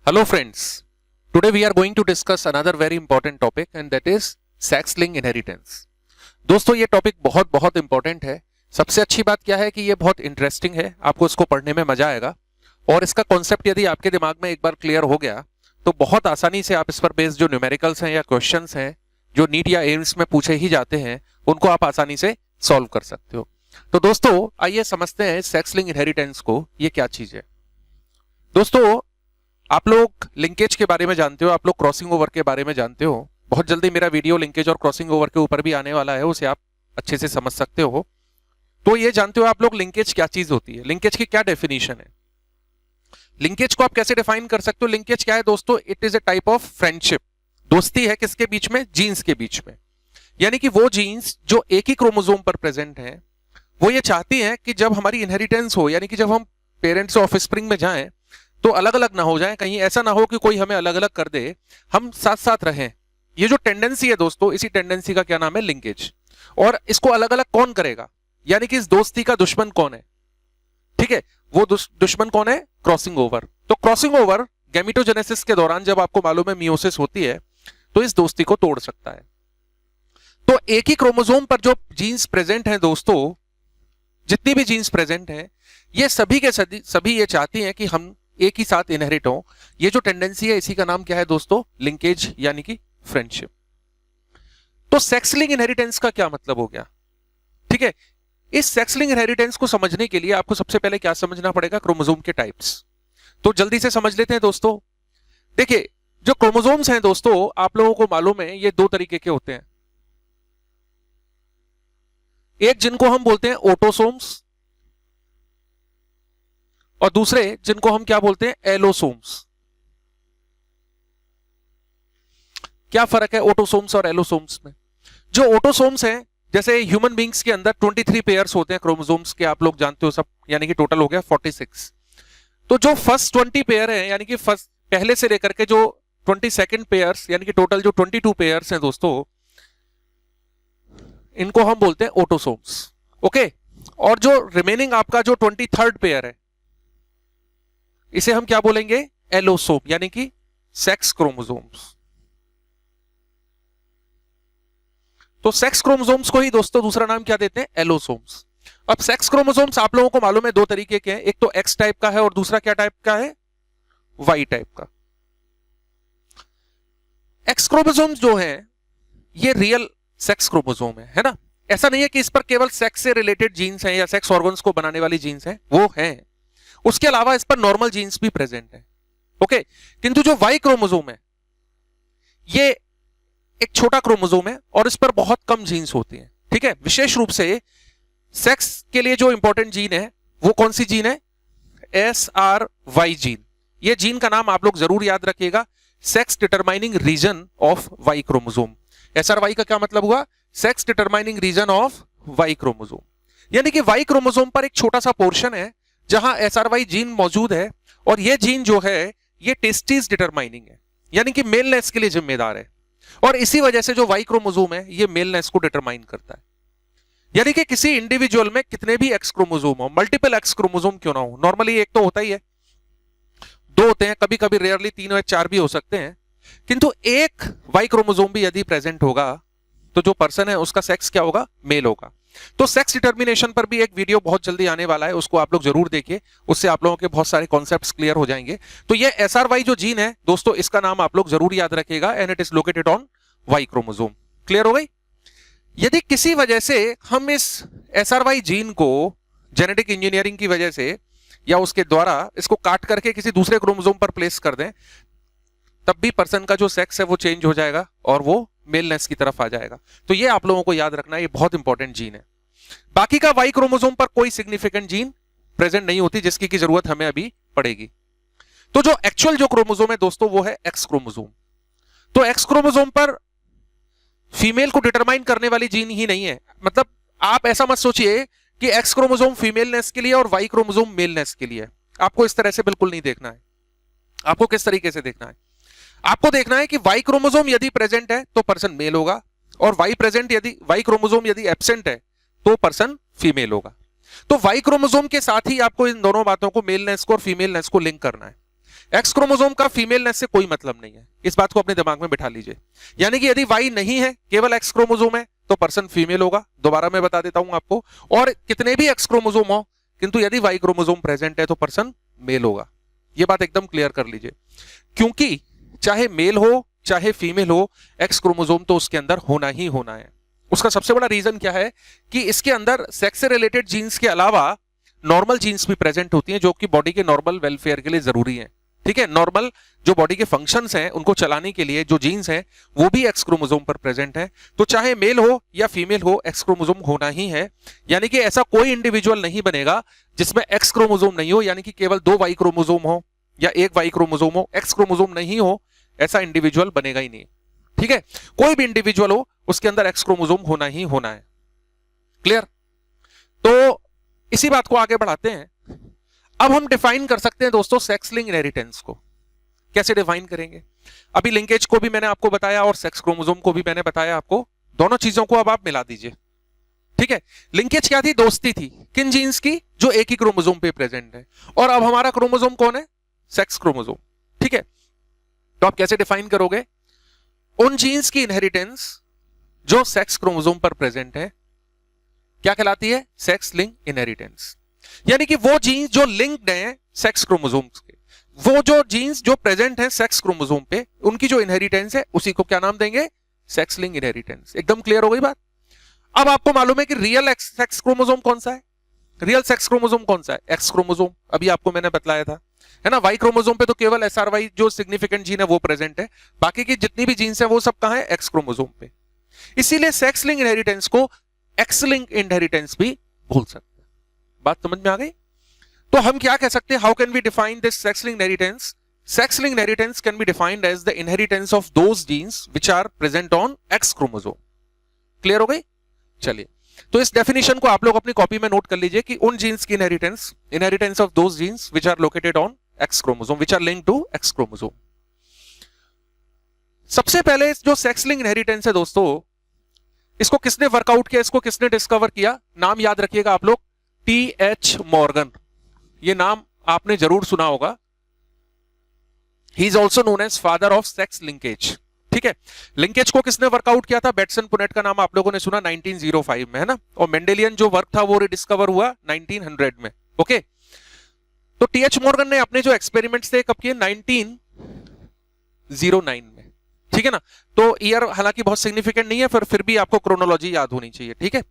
Hello friends, today we are going to discuss another very important topic and that is sex linked inheritance। दोस्तों ये topic बहुत बहुत important है। सबसे अच्छी बात क्या है कि ये बहुत इंटरेस्टिंग है, आपको इसको पढ़ने में मजा आएगा और इसका कॉन्सेप्ट यदि आपके दिमाग में एक बार क्लियर हो गया तो बहुत आसानी से आप इस पर बेस्ड जो न्यूमेरिकल्स हैं या क्वेश्चंस हैं जो नीट या एम्स में पूछे ही जाते हैं उनको आप आसानी से सॉल्व कर सकते हो। तो दोस्तों आइए समझते हैं सेक्स लिंक्ड इनहेरिटेंस को, ये क्या चीज है। दोस्तों आप लोग लिंकेज के बारे में जानते हो, आप लोग क्रॉसिंग ओवर के बारे में जानते हो। बहुत जल्दी मेरा वीडियो लिंकेज और क्रॉसिंग ओवर के ऊपर भी आने वाला है, उसे आप अच्छे से समझ सकते हो। तो ये जानते हो आप लोग लिंकेज क्या चीज होती है, लिंकेज की क्या डेफिनेशन है, लिंकेज को आप कैसे डिफाइन कर सकते हो। लिंकेज क्या है दोस्तों? It is a type of friendship. दोस्ती है किसके बीच में? जीन्स के बीच में। यानी कि वो जीन्स जो एक ही क्रोमोसोम पर प्रेजेंट है वो ये चाहती हैं कि जब हमारी इनहेरिटेंस हो, यानी कि जब हम पेरेंट्स से ऑफस्प्रिंग में जाएं तो अलग अलग ना हो जाएं, कहीं ऐसा ना हो कि कोई हमें अलग अलग कर दे, हम साथ साथ रहें। ये जो टेंडेंसी है दोस्तों, इसी टेंडेंसी का क्या नाम है? लिंकेज। और इसको अलग अलग कौन करेगा, यानी कि इस दोस्ती का दुश्मन कौन है? ठीक है, वो दुश्मन कौन है? Crossing over. तो क्रॉसिंग ओवर गैमेटोजेनेसिस के दौरान जब आपको मालूम है मियोसिस होती है तो इस दोस्ती को तोड़ सकता है। तो एक ही क्रोमोसोम पर जो जीन्स प्रेजेंट हैं दोस्तों, जितनी भी जीन्स प्रेजेंट हैं, ये सभी के सभी ये चाहती हैं कि हम एक ही साथ इनहेरिट हो। ये जो टेंडेंसी है इसी का नाम क्या है दोस्तों? लिंकेज, यानी कि फ्रेंडशिप। तो सेक्स लिंक्ड इनहेरिटेंस का क्या मतलब हो गया? ठीक है, इस सेक्स लिंक्ड इनहेरिटेंस को समझने के लिए आपको सबसे पहले क्या समझना पड़ेगा? क्रोमोसोम के टाइप्स। तो जल्दी से समझ लेते हैं दोस्तों। देखिए जो क्रोमोसोम्स हैं दोस्तों, आप लोगों को मालूम है ये दो तरीके के होते हैं। एक जिनको हम बोलते हैं ऑटोसोम्स और दूसरे जिनको हम क्या बोलते हैं? एलोसोम्स। क्या फर्क है ऑटोसोम्स और एलोसोम्स में? जो ऑटोसोम्स हैं, जैसे ह्यूमन बींग्स के अंदर 23 पेयर्स होते हैं क्रोमोसोम्स के, आप लोग जानते हो सब, यानी कि टोटल हो गया 46। तो जो फर्स्ट 20 पेयर है, यानी कि फर्स्ट पहले से लेकर के जो 22nd पेयर्स, यानी कि टोटल जो 22 पेयर्स हैं दोस्तों, इनको हम बोलते हैं ऑटोसोम्स। ओके, और जो रिमेनिंग आपका जो 23rd पेयर है इसे हम क्या बोलेंगे? एलोसोम, यानी कि सेक्स क्रोमोसोम्स। तो सेक्स क्रोमोसोम्स को ही दोस्तों दूसरा नाम क्या देते हैं? एलोसोम्स। अब सेक्स क्रोमोसोम्स आप लोगों को मालूम है दो तरीके के हैं, एक तो एक्स टाइप का है और दूसरा क्या टाइप का है? वाई टाइप का। एक्स क्रोमोसोम्स जो है ये रियल सेक्स क्रोमोसोम है ना। ऐसा नहीं है कि इस पर केवल सेक्स से रिलेटेड जीन्स हैं या सेक्स ऑर्गन्स को बनाने वाली जीन्स हैं, वो हैं। उसके अलावा इस पर नॉर्मल जीन्स भी प्रेजेंट है। ओके, किंतु जो वाई क्रोमोसोम है ये एक छोटा क्रोमोसोम है और इस पर बहुत कम जीन्स होती हैं। ठीक है, विशेष रूप से सेक्स के लिए जो इंपॉर्टेंट जीन है वो कौन सी जीन है? SRY gene. ये जीन का नाम आप लोग जरूर याद रखिएगा, sex determining region of Y chromosome. SRY का क्या मतलब हुआ? Sex determining region of Y chromosome. यानी कि वाई क्रोमोसोम पर एक छोटा सा पोर्शन है जहां SRY जीन मौजूद है और यह जीन जो है ये टेस्टिस डिटरमाइनिंग है, यानी कि मेलनेस के लिए जिम्मेदार है। और इसी वजह से जो वाई क्रोमोसोम है ये मेलनेस को डिटरमाइन करता है। यानी कि किसी इंडिविजुअल में कितने भी एक्स क्रोमोसोम हो, मल्टीपल एक्स क्रोमोसोम क्यों ना हो, नॉर्मली एक तो होता ही है, दो होते हैं, कभी कभी रेयरली 3 या 4 भी हो सकते हैं, किंतु एक वाई क्रोमोसोम भी यदि प्रेजेंट होगा तो जो पर्सन है उसका सेक्स क्या होगा? मेल होगा। तो सेक्स डिटर्मिनेशन पर भी एक वीडियो बहुत जल्दी आने वाला है, उसको आप लोग जरूर देखिए, उससे आप लोगों के बहुत सारे कॉन्सेप्ट्स क्लियर हो जाएंगे। तो ये SRY जो जीन है दोस्तों, इसका नाम आप लोग जरूर याद रखिएगा, and it is located on Y chromosome. Clear हो गई? यदि किसी वजह से हम इस SRY जीन को जेनेटिक इंजीनियरिंग की वजह से या उसके द्वारा इसको काट करके किसी दूसरे क्रोमोसोम पर प्लेस कर दें, तब भी पर्सन का जो सेक्स है वो चेंज हो जाएगा और वो मेलनेस की तरफ आ जाएगा। तो ये आप लोगों को याद रखना है, ये बहुत इंपॉर्टेंट जीन है। बाकी का वाई क्रोमोसोम पर कोई सिग्निफिकेंट जीन प्रेजेंट नहीं होती जिसकी की जरूरत हमें अभी पड़ेगी। तो जो एक्चुअल जो क्रोमोसोम है दोस्तों वो है एक्स क्रोमोसोम। तो एक्स क्रोमोसोम पर फीमेल को डिटरमाइन करने वाली जीन ही नहीं है। मतलब आप ऐसा मत सोचिए कि एक्स क्रोमोसोम फीमेलनेस के लिए और वाई क्रोमोसोम मेलनेस के लिए। आपको इस तरह से बिल्कुल नहीं देखना है। आपको किस तरीके से देखना है? आपको देखना है कि वाई क्रोमोसोम यदि प्रेजेंट है तो पर्सन मेल होगा, और वाई क्रोमोसोम यदि एब्सेंट है तो पर्सन फीमेल होगा। तो वाई क्रोमोसोम के साथ ही आपको इन दोनों बातों को, मेलनेस को और फीमेलनेस को लिंक करना है। एक्स क्रोमोसोम का फीमेलनेस से कोई मतलब नहीं है, इस बात को अपने दिमाग में बिठा लीजिए। यानी कि यदि वाई नहीं है, केवल एक्स क्रोमोसोम है, तो पर्सन फीमेल होगा। दोबारा मैं बता देता हूं आपको, और कितने भी एक्स क्रोमोसोम हो, किंतु यदि वाई क्रोमोसोम प्रेजेंट है तो पर्सन मेल होगा। यह बात एकदम क्लियर कर लीजिए, क्योंकि चाहे मेल हो चाहे फीमेल हो, एक्स क्रोमोसोम तो उसके अंदर होना ही होना है। उसका सबसे बड़ा रीजन क्या है कि इसके अंदर सेक्स से रिलेटेड जीन्स के अलावा नॉर्मल जीन्स भी प्रेजेंट होती हैं, जो कि बॉडी के नॉर्मल वेलफेयर के लिए जरूरी है। ठीक है, नॉर्मल जो बॉडी के फंक्शंस हैं उनको चलाने के लिए जो जीन्स हैं वो भी एक्स क्रोमोसोम पर प्रेजेंट है। तो चाहे मेल हो या फीमेल हो, एक्स क्रोमोसोम होना ही है। यानी कि ऐसा कोई इंडिविजुअल नहीं बनेगा जिसमें एक्स क्रोमोसोम नहीं हो, यानी कि केवल 2 वाई क्रोमोसोम हो या 1 वाई क्रोमोसोम हो, एक्स क्रोमोसोम नहीं हो, ऐसा इंडिविजुअल बनेगा ही नहीं। ठीक है, कोई भी इंडिविजुअल हो उसके अंदर एक्स क्रोमोसोम होना ही होना है। क्लियर? तो इसी बात को आगे बढ़ाते हैं। अब हम डिफाइन कर सकते हैं दोस्तों सेक्स लिंक इनहेरिटेंस को। कैसे डिफाइन करेंगे? अभी लिंकेज को भी मैंने आपको बताया और सेक्स क्रोमोसोम को भी मैंने बताया आपको, दोनों चीजों को अब आप मिला दीजिए। ठीक है, लिंकेज क्या थी? दोस्ती थी। किन जीन्स की? जो एक ही क्रोमोसोम पे प्रेजेंट है। और अब हमारा क्रोमोसोम कौन है? Sex chromosome. ठीक है, तो आप कैसे डिफाइन करोगे? उन जीन्स की इनहेरिटेंस जो सेक्स क्रोमोसोम पर प्रेजेंट है क्या कहलाती है? Sex link inheritance. यानी कि वो जीन्स जो लिंक्ड हैं सेक्स क्रोमोसोम्स के, वो जो जीन्स जो प्रेजेंट हैं सेक्स क्रोमोसोम पे, उनकी जो इनहेरिटेंस है उसी को क्या नाम देंगे? Sex link inheritance. एकदम क्लियर हो गई बात? अब आपको मालूम है कि रियल सेक्स क्रोमोसोम कौन सा है? रियल सेक्स क्रोमोसोम कौन सा है? X chromosome. अभी आपको मैंने बतलाया था, है ना। वाई क्रोमोसोम पे तो केवल SRY जो सिग्निफिकेंट जीन है वो प्रेजेंट है, बाकी की जितनी भी जीन्स है वो सब कहां है? एक्स क्रोमोसोम पे। इसीलिए सेक्स लिंक इनहेरिटेंस को एक्स लिंक इनहेरिटेंस भी बोल सकते हैं। बात समझ में आ गई? तो हम क्या कह सकते हैं? How can we define this sex link inheritance? Sex link inheritance can be defined as the inheritance of those genes which are present on X chromosome. Clear हो गई? चलिए, तो इस डेफिनेशन को आप लोग अपनी कॉपी में नोट कर लीजिए कि उन जीन्स की inheritance of those genes which are located on X chromosome, which are linked to X chromosome. सबसे पहले जो सेक्स लिंक इनहेरिटेंस है दोस्तों, इसको किसने वर्कआउट किया? इसको किसने डिस्कवर किया? नाम याद रखिएगा आप लोग, T.H. मॉर्गन। ये नाम आपने जरूर सुना होगा। He is also known as father of sex linkage. ठीक है, लिंकेज को किसने वर्कआउट किया था? बेटसन पुनेट का नाम आप लोगों ने सुना 1905 में, है ना। और मेंडेलियन जो वर्क था वो रिडिस्कवर हुआ 1900 में। ओके, तो T.H. मॉर्गन ने अपने जो एक्सपेरिमेंट्स थे कब किए? 1909 में। ठीक है ना। तो ईयर हालांकि बहुत सिग्निफिकेंट नहीं है, फिर भी आपको क्रोनोलॉजी याद होनी चाहिए। ठीक है,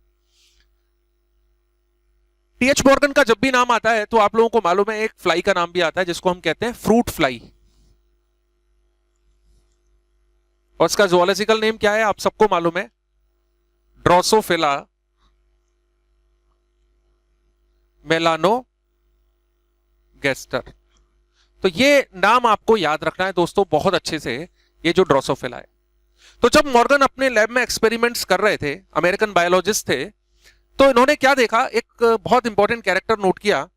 T.H. मॉर्गन का जब भी नाम आता है तो आप लोगों को मालूम है एक फ्लाई का नाम भी आता है जिसको हम कहते हैं फ्रूट फ्लाई। और इसका जूलॉजिकल नेम क्या है? आप सबको मालूम है, ड्रोसोफिला मेलानोगेस्टर। तो ये नाम आपको याद रखना है दोस्तों बहुत अच्छे से, ये जो ड्रोसोफिला है। तो जब मॉर्गन अपने लैब में एक्सपेरिमेंट्स कर रहे थे, अमेरिकन बायोलॉजिस्ट थे, तो इन्होंने क्या देखा? एक बहुत इंपॉर्टेंट कैरेक्टर नोट किया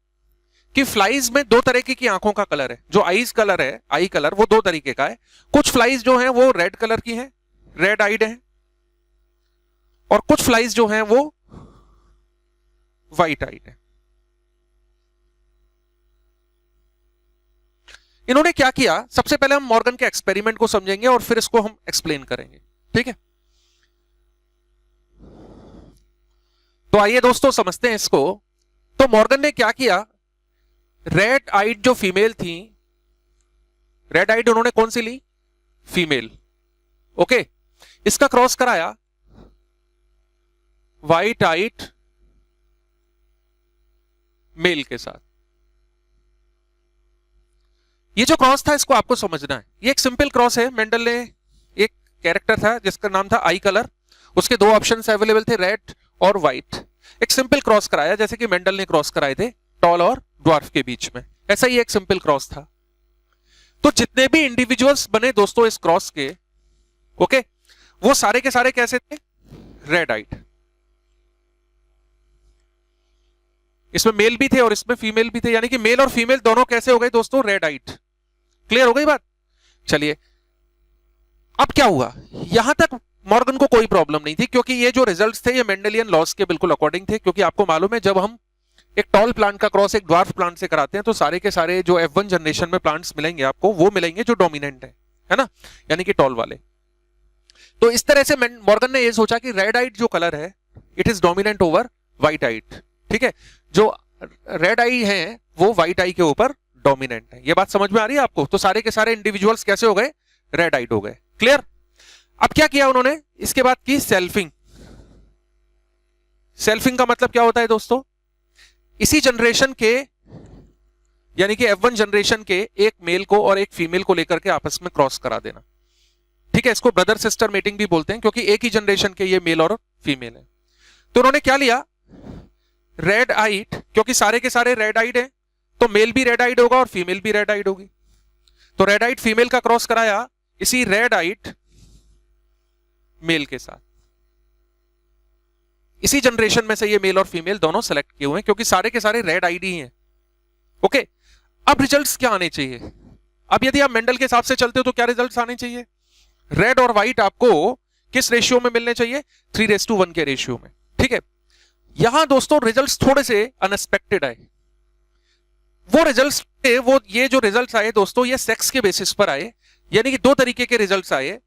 कि फ्लाइज में 2 तरीके की आंखों का कलर है। जो आईज कलर है, आई कलर, वो 2 तरीके का है। कुछ फ्लाइज जो हैं वो रेड कलर की हैं, रेड आइड हैं, और कुछ फ्लाइज जो हैं वो व्हाइट आइड हैं। इन्होंने क्या किया? सबसे पहले हम मॉर्गन के एक्सपेरिमेंट को समझेंगे और फिर इसको हम एक्सप्लेन करेंगे। ठीक है, तो आइए दोस्तों समझते हैं इसको। तो मॉर्गन ने क्या किया? रेड आइड जो फीमेल थी, रेड आइड उन्होंने कौन सी ली? फीमेल। ओके, इसका क्रॉस कराया व्हाइट आइड मेल के साथ। ये जो क्रॉस था इसको आपको समझना है, ये एक सिंपल क्रॉस है। मेंडल ने एक कैरेक्टर था जिसका नाम था आई कलर, उसके 2 ऑप्शंस अवेलेबल थे, रेड और व्हाइट। एक सिंपल क्रॉस कराया जैसे कि मेंडल ने क्रॉस कराए थे टॉल और ड्वार्फ के बीच में, ऐसा ही एक सिंपल क्रॉस था। तो जितने भी इंडिविजुअल्स बने दोस्तों इस क्रॉस के, ओके, वो सारे के सारे कैसे थे? Red eyed. इसमें मेल भी थे और इसमें फीमेल भी थे, यानी कि मेल और फीमेल दोनों कैसे हो गए दोस्तों? Red eyed. क्लियर हो गई बात? चलिए, अब क्या हुआ? यहां तक मॉर्गन को कोई प्रॉब्लम नहीं थी, क्योंकि ये जो रिजल्ट्स थे ये मेंडेलियन लॉस के बिल्कुल अकॉर्डिंग थे। क्योंकि आपको मालूम है जब हम एक टॉल प्लांट का क्रॉस एक ड्वार्फ प्लांट से कराते हैं तो सारे के सारे जो F1 जनरेशन में प्लांट्स मिलेंगे आपको वो मिलेंगे जो डोमिनेंट है ना, यानी कि टॉल वाले। तो इस तरह से मॉर्गन ने ये सोचा कि रेड आइट जो कलर है it is dominant over white आइट। ठीक है, जो रेड आई है वो व्हाइट आई के ऊपर डोमिनेंट है। ये बात समझ में आ रही है आपको? तो सारे के सारे इंडिविजुअल्स कैसे हो गए? रेड आइट हो गए। क्लियर? अब क्या किया उन्होंने? इसके बाद की सेल्फिंग। सेल्फिंग का मतलब क्या होता है दोस्तों? इसी जनरेशन के यानी कि F1 जनरेशन के एक मेल को और एक फीमेल को लेकर के आपस में क्रॉस करा देना। ठीक है, इसको ब्रदर सिस्टर मेटिंग भी बोलते हैं क्योंकि एक ही जनरेशन के ये मेल और फीमेल है। तो उन्होंने क्या लिया? रेड आइट, क्योंकि सारे के सारे रेड आइड हैं तो मेल भी रेड आइड होगा और फीमेल भी रेड आइड होगी। तो रेड आइट फीमेल का क्रॉस कराया इसी रेड आइट मेल के साथ। इसी जनरेशन में से ये मेल और फीमेल दोनों सेलेक्ट किए हुए हैं क्योंकि सारे के सारे रेड आइड ही हैं। ओके, अब रिजल्ट्स क्या आने चाहिए? अब यदि आप मेंडल के हिसाब से चलते हो तो क्या रिजल्ट्स आने चाहिए? रेड और व्हाइट आपको किस रेशियो में मिलने चाहिए? 3:1 के रेशियो में। ठीक है, यहां दोस्तों रिजल्ट्स थोड़े से अनएक्सपेक्टेड आए। वो रिजल्ट्स वो ये जो रिजल्ट्स आए दोस्तों ये सेक्स के बेसिस पर आए, यानी कि दो तरीके के रिजल्ट्स आए।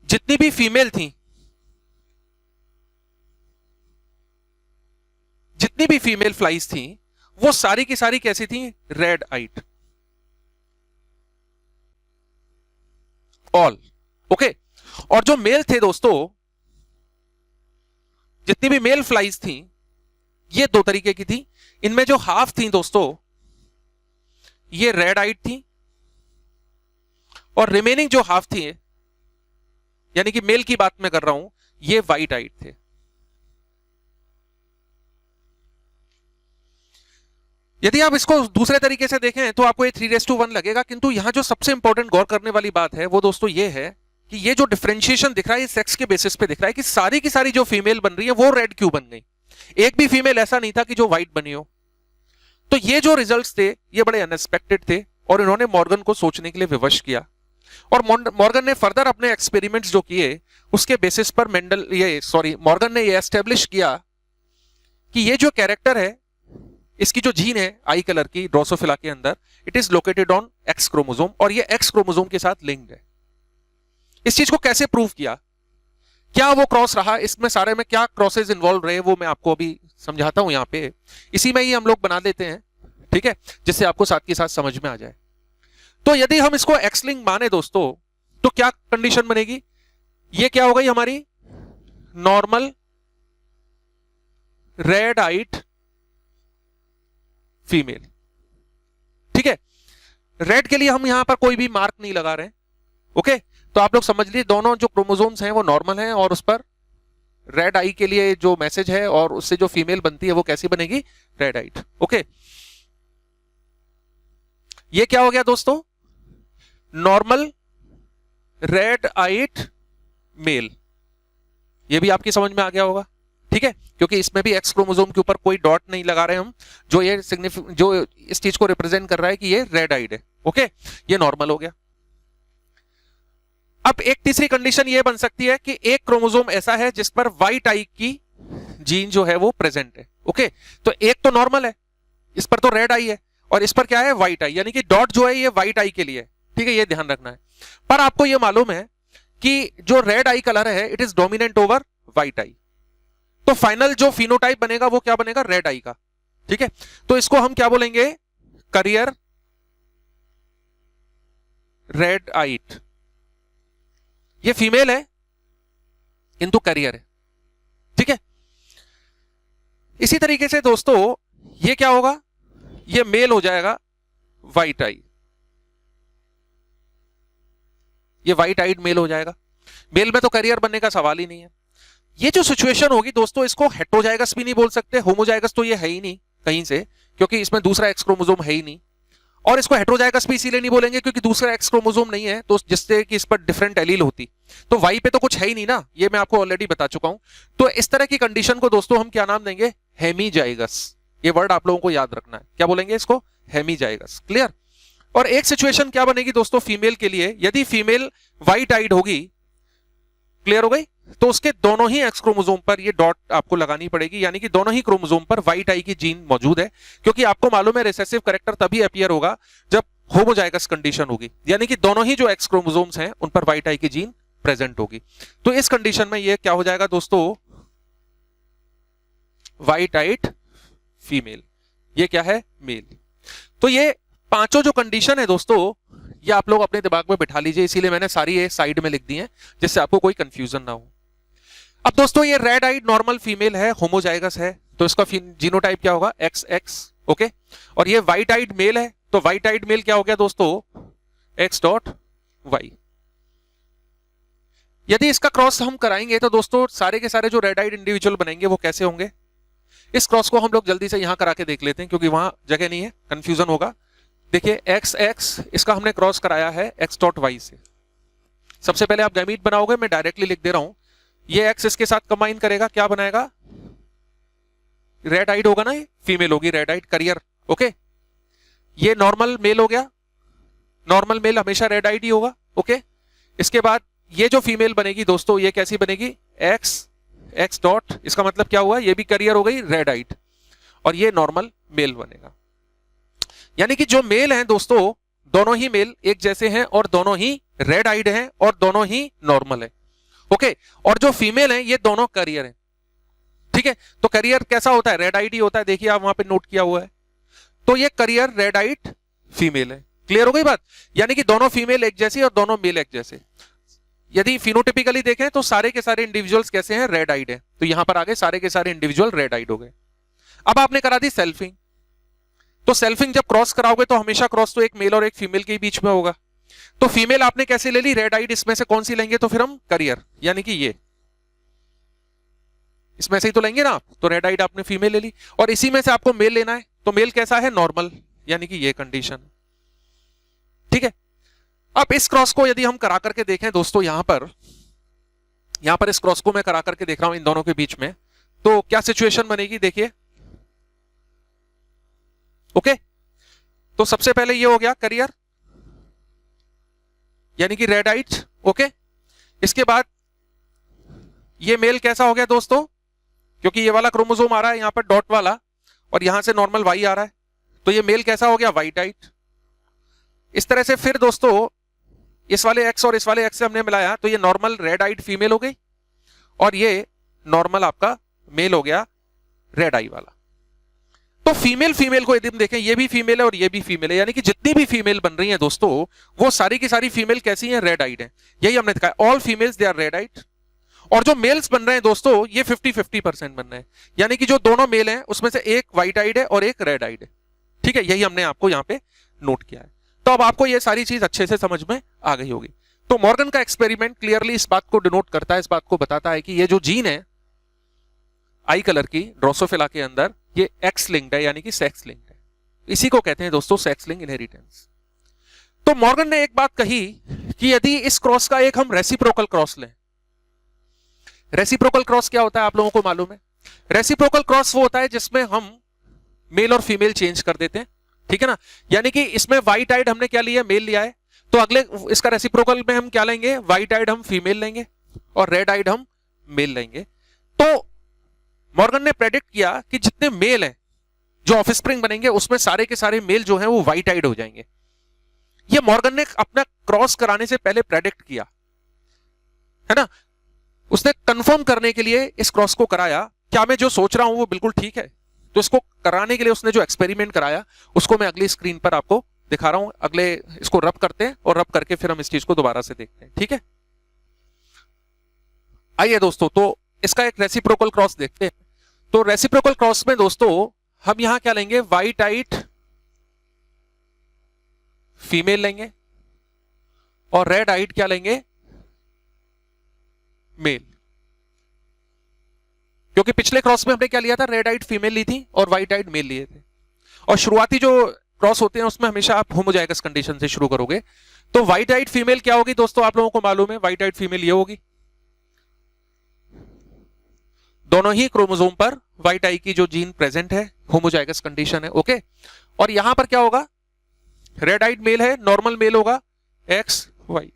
जितनी भी फीमेल थी, जितनी भी फीमेल फ्लाइज थी वो सारी की सारी कैसी थी? रेड आइट ऑल। ओके, और जो मेल थे दोस्तों, जितनी भी मेल फ्लाइज थी ये दो तरीके की थी। इनमें जो हाफ थी दोस्तों ये रेड आइट थी और रिमेनिंग जो हाफ थी यानी कि मेल की बात मैं कर रहा हूं ये व्हाइट आइट थे। यदि आप इसको दूसरे तरीके से देखें तो आपको ये 3:1 लगेगा, किंतु यहां जो सबसे इंपॉर्टेंट गौर करने वाली बात है वो दोस्तों ये है कि ये जो डिफरेंशिएशन दिख रहा है ये सेक्स के बेसिस पे दिख रहा है कि सारी की सारी जो फीमेल बन रही है वो रेड क्यों बन गई। एक भी फीमेल ऐसा नहीं था कि जो व्हाइट बनी हो। तो ये जो रिजल्ट्स थे ये बड़े अनएक्सपेक्टेड थे और इन्होंने मॉर्गन को सोचने के लिए विवश किया। और मॉर्गन ने फर्दर अपने एक्सपेरिमेंट्स जो किए उसके बेसिस पर मॉर्गन ने ये एस्टेब्लिश किया कि ये जो कैरेक्टर है, इसकी जो जीन है आई कलर की ड्रोसोफिला के अंदर, it is located on X chromosome और ये एक्स क्रोमोसोम के साथ लिंक्ड है। इस चीज को कैसे प्रूव किया? क्या वो क्रॉस रहा? इसमें सारे में क्या क्रॉसेस इन्वॉल्व रहे वो मैं आपको अभी समझाता हूं। यहां पे इसी में ही हम लोग बना देते हैं, ठीक है, जिससे आपको साथ के साथ समझ में आ जाए। तो यदि हम इसको एक्स लिंक माने दोस्तों तो क्या कंडीशन बनेगी? ये क्या हो गई हमारी? नॉर्मल रेड आइट फीमेल। ठीक है, रेड के लिए हम यहां पर कोई भी मार्क नहीं लगा रहे हैं। ओके, तो आप लोग समझ लीजिए दोनों जो क्रोमोसोम्स हैं वो नॉर्मल हैं और उस पर रेड आई के लिए जो मैसेज है और उससे जो फीमेल बनती है वो कैसी बनेगी? रेड आइट। ओके, ये क्या हो गया दोस्तों? नॉर्मल रेड आइट मेल। ये भी आपकी समझ में आ गया होगा, ठीक है, क्योंकि इसमें भी एक्स क्रोमोसोम के ऊपर कोई डॉट नहीं लगा रहे हम, जो इस चीज को रिप्रेजेंट कर रहा है कि ये रेड आइड है। ओके, ये नॉर्मल हो गया। अब एक तीसरी कंडीशन ये बन सकती है कि एक क्रोमोसोम ऐसा है जिस पर व्हाइट आई की जीन जो है वो प्रेजेंट है। ओके, तो एक तो नॉर्मल है, इस पर तो रेड आई है और इस पर क्या है? व्हाइट आई, यानी कि डॉट जो है ये व्हाइट आई के लिए है। ठीक है, ये ध्यान रखना है। पर आपको ये मालूम है कि जो रेड आई कलर है it is dominant over white eye, तो फाइनल जो फिनोटाइप बनेगा वो क्या बनेगा? रेड आई का। ठीक है, तो इसको हम क्या बोलेंगे? करियर रेड आइट। ये फीमेल है किंतु करियर है। ठीक है, इसी तरीके से दोस्तों ये क्या होगा? ये मेल हो जाएगा व्हाइट आई, ये व्हाइट आइड मेल हो जाएगा। मेल में तो करियर बनने का सवाल ही नहीं है। ये जो सिचुएशन होगी दोस्तों इसको हेटेरोजाइगस भी नहीं बोल सकते, होमोजाइगस तो ये है ही नहीं कहीं से, क्योंकि इसमें दूसरा एक्स क्रोमोसोम है ही नहीं। और इसको हेटेरोजाइगस भी इसीलिए नहीं बोलेंगे क्योंकि दूसरा एक्स क्रोमोसोम नहीं है, तो जिससे कि इस पर डिफरेंट एलील होती, तो वाई पे तो कुछ है ही नहीं ना, ये मैं आपको ऑलरेडी बता चुका हूं। तो इस तरह की कंडीशन को दोस्तों हम क्या नाम देंगे? हेमीजाइगस। ये वर्ड आप लोगों को याद रखना है। क्या बोलेंगे इसको? हेमीजाइगस। क्लियर? और एक सिचुएशन क्या बनेगी दोस्तों फीमेल के लिए? यदि फीमेल व्हाइट आइड होगी, क्लियर हो गई, तो उसके दोनों ही एक्स क्रोमोसोम पर ये डॉट आपको लगानी पड़ेगी, यानी कि दोनों ही क्रोमोसोम पर व्हाइट आई की जीन मौजूद है, क्योंकि आपको मालूम है रिसेसिव कैरेक्टर तभी अपीयर होगा जब होमोजाइगस कंडीशन होगी, यानी कि दोनों ही जो एक्स क्रोमोसोम्स हैं उन पर व्हाइट आई की जीन प्रेजेंट होगी। तो इस कंडीशन में ये क्या हो जाएगा दोस्तों, व्हाइट आइड फीमेल, ये क्या है, मेल। तो ये पांचों जो कंडीशन है दोस्तों, ये आप लोग अपने दिमाग में बिठा लीजिए, इसीलिए मैंने सारी ये साइड में लिख दी है जिससे आपको कोई कंफ्यूजन ना हो। अब दोस्तों ये रेड आइड नॉर्मल फीमेल है, होमोजाइगस है, तो इसका जीनोटाइप क्या होगा, XX, ओके। और ये व्हाइट आइड मेल है, तो व्हाइट आइड मेल क्या हो गया दोस्तों, X.Y। यदि इसका क्रॉस हम कराएंगे तो दोस्तों सारे के सारे जो रेड आइड इंडिविजुअल बनेंगे वो कैसे होंगे, इस क्रॉस को हम लोग जल्दी से यहां करा के देख लेते हैं, क्योंकि वहां जगह नहीं है, कंफ्यूजन होगा। देखिए XX इसका हमने क्रॉस कराया है X.Y से। सबसे पहले आप गैमीट बनाओगे, मैं डायरेक्टली लिख दे रहा हूं, ये X इसके साथ कंबाइन करेगा, क्या बनाएगा, रेड आइड होगा ना, ये फीमेल होगी रेड आइड करियर, ओके। ये नॉर्मल मेल हो गया, नॉर्मल मेल हमेशा रेड आइड ही होगा, ओके। इसके बाद ये जो फीमेल बनेगी दोस्तों, ये कैसी बनेगी, X डॉट, इसका मतलब क्या हुआ, ये भी करियर हो गई रेड आइड, और ये नॉर्मल मेल बनेगा। यानी कि जो मेल हैं दोस्तों, दोनों ही मेल एक जैसे हैं और दोनों ही रेड आइड हैं और दोनों ही नॉर्मल है, ओके। और जो फीमेल हैं ये दोनों करियर हैं, ठीक है। तो करियर कैसा होता है, रेड आइड ही होता है, देखिए आप वहां पे नोट किया हुआ है। तो ये करियर रेड आइड फीमेल है, क्लियर हो गई बात। यानी कि दोनों फीमेल एक जैसी और दोनों मेल एक जैसे। यदि फिनोटिपिकली देखें तो सारे के सारे इंडिविजुअल्स कैसे हैं, रेड आइड है, तो यहां पर आगे सारे के सारे इंडिविजुअल रेड आइड हो गए। अब आपने करा दी सेल्फिंग, तो सेल्फिंग जब क्रॉस कराओगे तो हमेशा क्रॉस तो एक मेल और एक फीमेल के बीच में होगा। तो फीमेल आपने कैसे ले ली, रेड आइड, इसमें से कौन सी लेंगे, तो फिर हम करियर, यानी कि ये इसमें से ही तो लेंगे ना आप, तो रेड आइड आपने फीमेल ले ली। और इसी में से आपको मेल लेना है, तो मेल कैसा है, नॉर्मल, यानी कि ये कंडीशन, ठीक है। अब इस क्रॉस को यदि हम करा करके देखें दोस्तों, यहां पर इस क्रॉस को मैं करा करके देख रहा हूं इन दोनों के बीच में, तो क्या सिचुएशन बनेगी, देखिए, ओके। तो सबसे पहले ये हो गया करियर, यानी कि रेड आइड, ओके। इसके बाद ये मेल कैसा हो गया दोस्तों, क्योंकि ये वाला क्रोमोसोम आ रहा है यहां पर डॉट वाला, और यहां से नॉर्मल वाई आ रहा है, तो ये मेल कैसा हो गया, व्हाइट आइड। इस तरह से फिर दोस्तों इस वाले एक्स और इस वाले एक्स से हमने मिलाया, तो ये नॉर्मल रेड आइड फीमेल हो गई, और ये नॉर्मल आपका मेल हो गया रेड आई वाला। तो फीमेल फीमेल को यदि हम देखें, ये भी फीमेल है और ये भी फीमेल है, यानी कि जितनी भी फीमेल बन रही हैं दोस्तों, वो सारी की सारी फीमेल कैसी हैं, रेड आइड हैं। यही हमने दिखाया, all females they are red eyed. और जो मेल्स बन रहे हैं दोस्तों, ये 50-50% बन रहे हैं, यानी कि जो दोनों मेल हैं उसमें से एक व्हाइट आइड है और एक रेड आइड है, ठीक है। यही हमने आपको यहां पे नोट किया है। तो अब आपको ये सारी चीज अच्छे से समझ में आ गई होगी। तो मॉर्गन का एक्सपेरिमेंट क्लियरली इस बात को डिनोट करता है, इस बात को बताता है कि ये जो जीन है आई कलर की ड्रोसोफिला के अंदर, ये एक्स लिंक्ड है, यानी कि सेक्स लिंक्ड है। इसी को कहते हैं दोस्तों सेक्स लिंक इनहेरिटेंस। तो मॉर्गन ने एक बात कही कि यदि इस क्रॉस का एक हम रेसिप्रोकल क्रॉस लें, रेसिप्रोकल क्रॉस क्या होता है आप लोगों को मालूम है, रेसिप्रोकल क्रॉस वो होता है जिसमें हम मेल और फीमेल चेंज कर देते हैं, ठीक है ना। यानी कि इसमें व्हाइट आइड हमने क्या लिया, मेल लिया है, तो अगले इसका रेसिप्रोकल में हम क्या लेंगे, व्हाइट आइड हम फीमेल लेंगे और रेड आइड हम मेल लेंगे। तो मॉर्गन ने प्रेडिक्ट किया कि जितने मेल हैं जो ऑफस्प्रिंग बनेंगे उसमें सारे के सारे मेल जो हैं वो व्हाइट आइड हो जाएंगे। ये मॉर्गन ने अपना क्रॉस कराने से पहले प्रेडिक्ट किया है ना, उसने कंफर्म करने के लिए इस क्रॉस को कराया, क्या मैं जो सोच रहा हूं वो बिल्कुल ठीक है। तो इसको कराने के लिए उसने जो एक्सपेरिमेंट कराया उसको मैं अगली स्क्रीन पर आपको दिखा रहा हूं। अगले इसको रब करते हैं और रब करके फिर हम इस चीज को दोबारा से देखते हैं, ठीक है। आइए दोस्तों, तो इसका एक रेसिप्रोकल क्रॉस देखते हैं। तो रेसिप्रोकल क्रॉस में दोस्तों हम यहां क्या लेंगे, व्हाइट आइड फीमेल लेंगे और रेड आइड क्या लेंगे, मेल। क्योंकि पिछले क्रॉस में हमने क्या लिया था, रेड आइड फीमेल ली थी और व्हाइट आइड मेल लिए थे। और शुरुआती जो क्रॉस होते हैं उसमें हमेशा आप होमोजाइगस कंडीशन से शुरू करोगे। तो व्हाइट आइड फीमेल क्या होगी दोस्तों, आप लोगों को मालूम है, व्हाइट आइड फीमेल ये होगी, दोनों ही क्रोमोसोम पर व्हाइट आई की जो जीन प्रेजेंट है, होमोजाइगस कंडीशन है, ओके। और यहां पर क्या होगा, रेड आइड मेल है, नॉर्मल मेल होगा XY।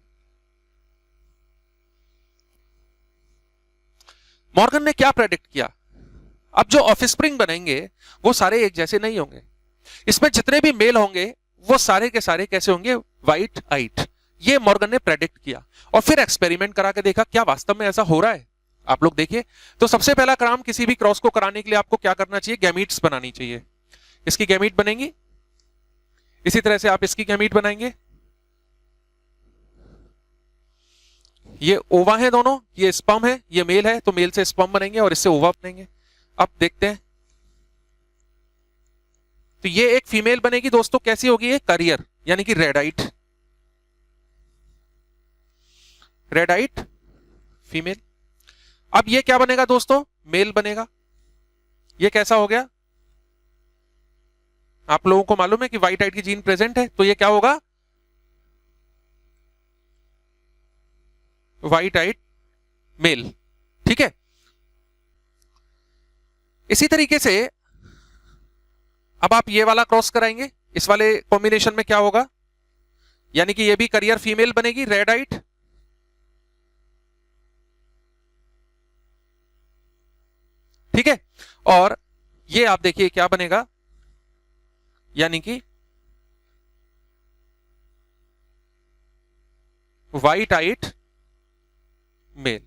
मॉर्गन ने क्या प्रेडिक्ट किया, अब जो ऑफस्प्रिंग बनेंगे वो सारे एक जैसे नहीं होंगे, इसमें जितने भी मेल होंगे वो सारे के सारे कैसे होंगे, व्हाइट आइट। ये मॉर्गन ने प्रेडिक्ट किया और फिर एक्सपेरिमेंट करा के देखा क्या वास्तव में ऐसा हो रहा है। आप लोग देखिए, तो सबसे पहला काम किसी भी क्रॉस को कराने के लिए आपको क्या करना चाहिए, गैमीट्स बनानी चाहिए। इसकी गैमीट बनेंगी, इसी तरह से आप इसकी गैमीट बनाएंगे। ये ओवा है दोनों, ये स्पर्म है, ये मेल है, तो मेल से स्पर्म बनेंगे और इससे ओवा बनेंगे। अब देखते हैं, तो ये एक फीमेल बनेगी दोस्तों, कैसी होगी, ये करियर यानी कि रेडाइट, रेडाइट फीमेल। अब ये क्या बनेगा दोस्तों, मेल बनेगा। ये कैसा हो गया, आप लोगों को मालूम है कि व्हाइट आइट की जीन प्रेजेंट है, तो ये क्या होगा, व्हाइट आइट मेल। ठीक है, इसी तरीके से अब आप ये वाला क्रॉस कराएंगे, इस वाले कॉम्बिनेशन में क्या होगा, यानी कि ये भी करियर फीमेल बनेगी, रेड आइट। ठीक है, और ये आप देखिए क्या बनेगा, यानी कि व्हाइट आइट मेल।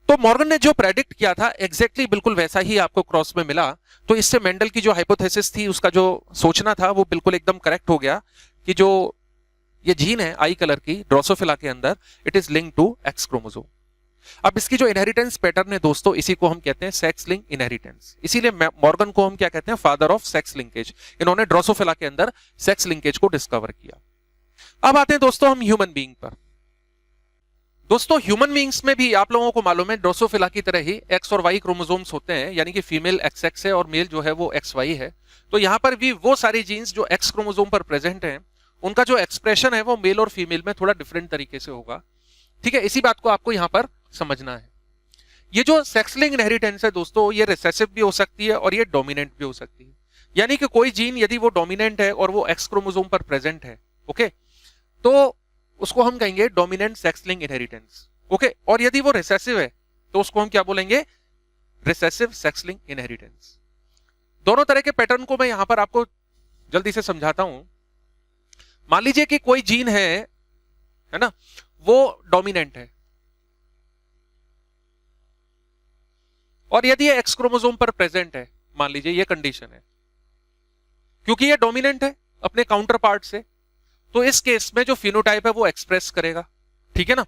तो मॉर्गन ने जो प्रेडिक्ट किया था एग्जैक्टली बिल्कुल वैसा ही आपको क्रॉस में मिला। तो इससे मेंडल की जो हाइपोथेसिस थी, उसका जो सोचना था वो बिल्कुल एकदम करेक्ट हो गया कि जो ये जीन है आई कलर की ड्रोसोफिला के अंदर, it is linked to X chromosome. अब इसकी जो इनहेरिटेंस पैटर्न है दोस्तों, इसी को हम कहते हैं सेक्स लिंक इनहेरिटेंस। इसीलिए मॉर्गन को हम क्या कहते हैं, फादर ऑफ सेक्स लिंकेज। इन्होंने ड्रोसोफिला के अंदर सेक्स लिंकेज को डिस्कवर किया। अब आते हैं दोस्तों हम ह्यूमन बीइंग पर। दोस्तों ह्यूमन बीइंग्स में भी आप लोगों को मालूम है ड्रोसोफिला की तरह ही एक्स और वाई क्रोमोसोम्स होते हैं, यानी कि फीमेल एक्स एक्स है और मेल जो है वो एक्स वाई है। तो यहां पर भी वो सारी जीन्स जो एक्स क्रोमोसोम पर प्रेजेंट हैं, उनका जो एक्सप्रेशन है वो मेल और फीमेल में थोड़ा डिफरेंट तरीके से होगा। ठीक है, इसी बात को आपको यहां पर समझना है। ये जो सेक्स लिंक इनहेरिटेंस है दोस्तों, ये रिसेसिव भी हो सकती है और ये डोमिनेंट भी हो सकती है। यानी कि कोई जीन यदि वो डोमिनेंट है और वो एक्स क्रोमोसोम पर प्रेजेंट है, ओके, तो उसको हम कहेंगे dominant sex link inheritance. Okay, और यदि वो रिसेसिव है तो उसको हम क्या बोलेंगे, रिसेसिव सेक्स लिंक इनहेरिटेंस। दोनों तरह के पैटर्न को मैं यहां पर आपको जल्दी से समझाता हूं। मान लीजिए कि कोई जीन है ना, वो डोमिनेंट है और यदि ये एक्स क्रोमोसोम पर प्रेजेंट है, मान लीजिए ये कंडीशन है, क्योंकि ये डोमिनेंट है अपने काउंटर पार्ट से, तो इस केस में जो फिनोटाइप है वो एक्सप्रेस करेगा। ठीक है ना,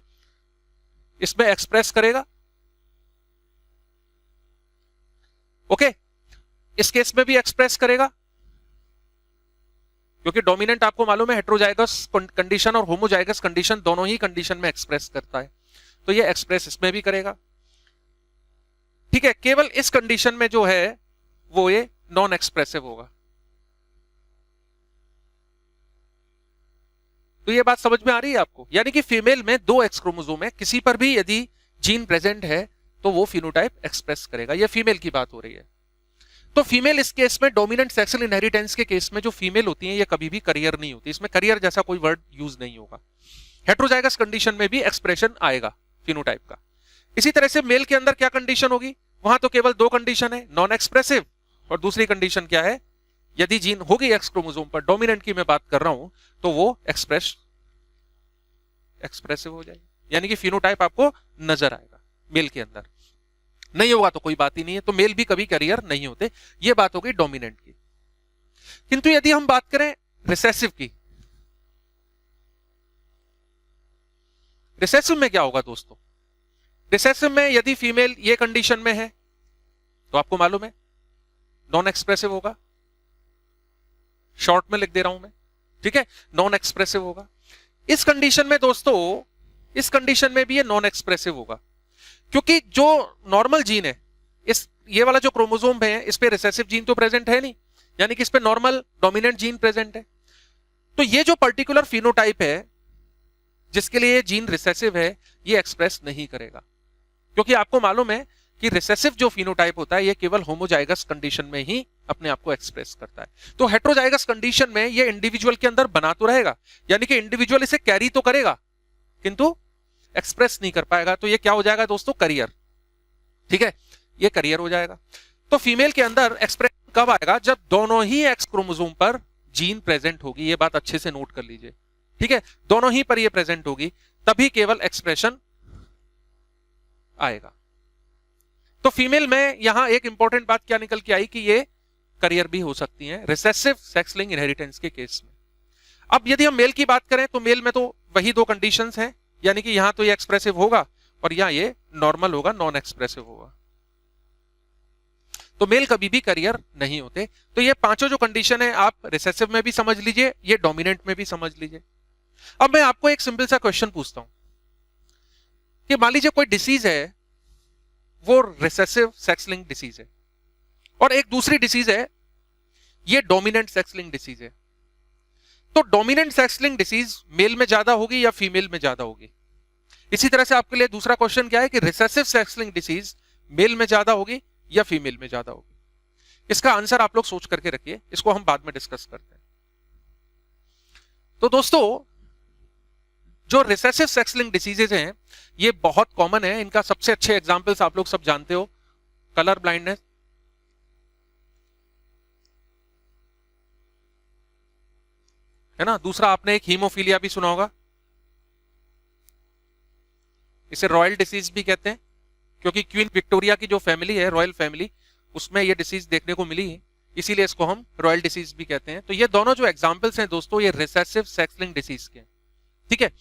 इसमें एक्सप्रेस करेगा। ओके, इस केस में भी एक्सप्रेस करेगा, क्योंकि डोमिनेंट आपको मालूम है हेट्रोजाइगस कंडीशन और होमोजाइगस कंडीशन दोनों ही कंडीशन में एक्सप्रेस करता है, तो ये एक्सप्रेस इसमें भी करेगा। ठीक है, केवल इस कंडीशन में जो है वो ये नॉन एक्सप्रेसिव होगा। तो ये बात समझ में आ रही है आपको, यानी कि फीमेल में 2 एक्स क्रोमोसोम है, किसी पर भी यदि जीन प्रेजेंट है तो वो फिनोटाइप एक्सप्रेस करेगा। ये फीमेल की बात हो रही है। तो फीमेल इस केस में डोमिनेंट सेक्सुअल इनहेरिटेंस के केस में जो फीमेल होती है ये कभी भी करियर नहीं होती, इसमें करियर जैसा कोई वर्ड यूज नहीं होगा। हेट्रोजाइगस कंडीशन में भी एक्सप्रेशन आएगा फिनोटाइप का। इसी तरह से मेल के अंदर क्या कंडीशन होगी, वहां तो केवल 2 कंडीशन है, नॉन एक्सप्रेसिव और दूसरी कंडीशन क्या है, यदि जीन होगी एक्स क्रोमोसोम पर, डोमिनेंट की मैं बात कर रहा हूं, तो वो एक्सप्रेसिव हो जाएगी, यानी कि फिनोटाइप आपको नजर आएगा। मेल के अंदर नहीं होगा तो कोई बात ही नहीं है, तो मेल भी कभी करियर नहीं होते। ये बात हो गई डोमिनेंट की। किंतु यदि हम बात करें रिसेसिव की, रिसेसिव में क्या होगा दोस्तों, रिसेसिव में यदि फीमेल ये कंडीशन में है तो आपको मालूम है नॉन एक्सप्रेसिव होगा, शॉर्ट में लिख दे रहा हूं मैं। ठीक है, नॉन एक्सप्रेसिव होगा। इस कंडीशन में दोस्तों, इस कंडीशन में भी ये नॉन एक्सप्रेसिव होगा, क्योंकि जो नॉर्मल जीन है, इस ये वाला जो क्रोमोसोम है इस पे रिसेसिव जीन तो प्रेजेंट है नहीं, यानी कि इस पे नॉर्मल डोमिनेंट जीन प्रेजेंट है। तो ये जो पर्टिकुलर फिनोटाइप है जिसके लिए ये जीन रिसेसिव है, ये एक्सप्रेस नहीं करेगा, क्योंकि आपको मालूम है कि रिसेसिव जो फिनोटाइप होता है ये केवल होमोजाइगस कंडीशन में ही अपने आप को एक्सप्रेस करता है। तो हेट्रोजाइगस कंडीशन में ये इंडिविजुअल के अंदर बना तो रहेगा, यानी कि इंडिविजुअल इसे कैरी तो करेगा किंतु एक्सप्रेस नहीं कर पाएगा। तो ये क्या हो जाएगा दोस्तों, करियर। ठीक है, ये करियर हो जाएगा। तो फीमेल के अंदर एक्सप्रेशन कब आएगा? जब दोनों ही एक्स क्रोमोसोम पर जीन प्रेजेंट होगी। ये बात अच्छे से नोट कर लीजिए, ठीक है, दोनों ही पर ये प्रेजेंट होगी, तभी केवल एक्सप्रेशन आएगा। तो फीमेल में यहां एक इंपॉर्टेंट बात क्या निकल के आई कि ये करियर भी हो सकती है रिसेसिव सेक्स लिंक्ड इनहेरिटेंस के केस में। अब यदि हम मेल की बात करें तो मेल में तो वही दो कंडीशंस हैं, यानी कि यहां तो ये एक्सप्रेसिव होगा और यहां ये नॉर्मल होगा, नॉन एक्सप्रेसिव होगा। तो मेल कभी भी करियर नहीं होते। तो ये पांचों जो कंडीशन है आप रिसेसिव में भी समझ लीजिए, ये डोमिनेंट में भी समझ लीजिए। अब मैं आपको एक सिंपल सा क्वेश्चन पूछता हूं कि मान लीजिए कोई डिसीज है, वो रिसेसिव सेक्स लिंक्ड डिसीज है, और एक दूसरी डिसीज है ये डोमिनेंट सेक्स लिंक्ड डिसीज है। तो dominant sex linked disease male में ज्यादा होगी या फीमेल में ज्यादा होगी? इसी तरह से आपके लिए दूसरा क्वेश्चन क्या है कि recessive sex linked disease male में ज्यादा होगी या फीमेल में ज्यादा होगी? इसका आंसर आप लोग सोच करके रखिए, इसको हम बाद में डिस्कस करते हैं। तो दोस्तों, जो रिसेसिव सेक्स लिंक्ड डिसीजेज हैं ये बहुत कॉमन है। इनका सबसे अच्छे एग्जांपल्स आप लोग सब जानते हो, कलर ब्लाइंडनेस, है ना, दूसरा आपने एक हीमोफीलिया भी सुना होगा, इसे रॉयल डिसीज भी कहते हैं क्योंकि क्वीन विक्टोरिया की जो फैमिली है, रॉयल फैमिली, उसमें ये डिसीज देखने को मिली है, इसीलिए इसको हम रॉयल डिसीज भी कहते हैं। तो ये दोनों जो एग्जांपल्स हैं दोस्तों, ये रिसेसिव सेक्स लिंक्ड डिसीज के, ठीक है।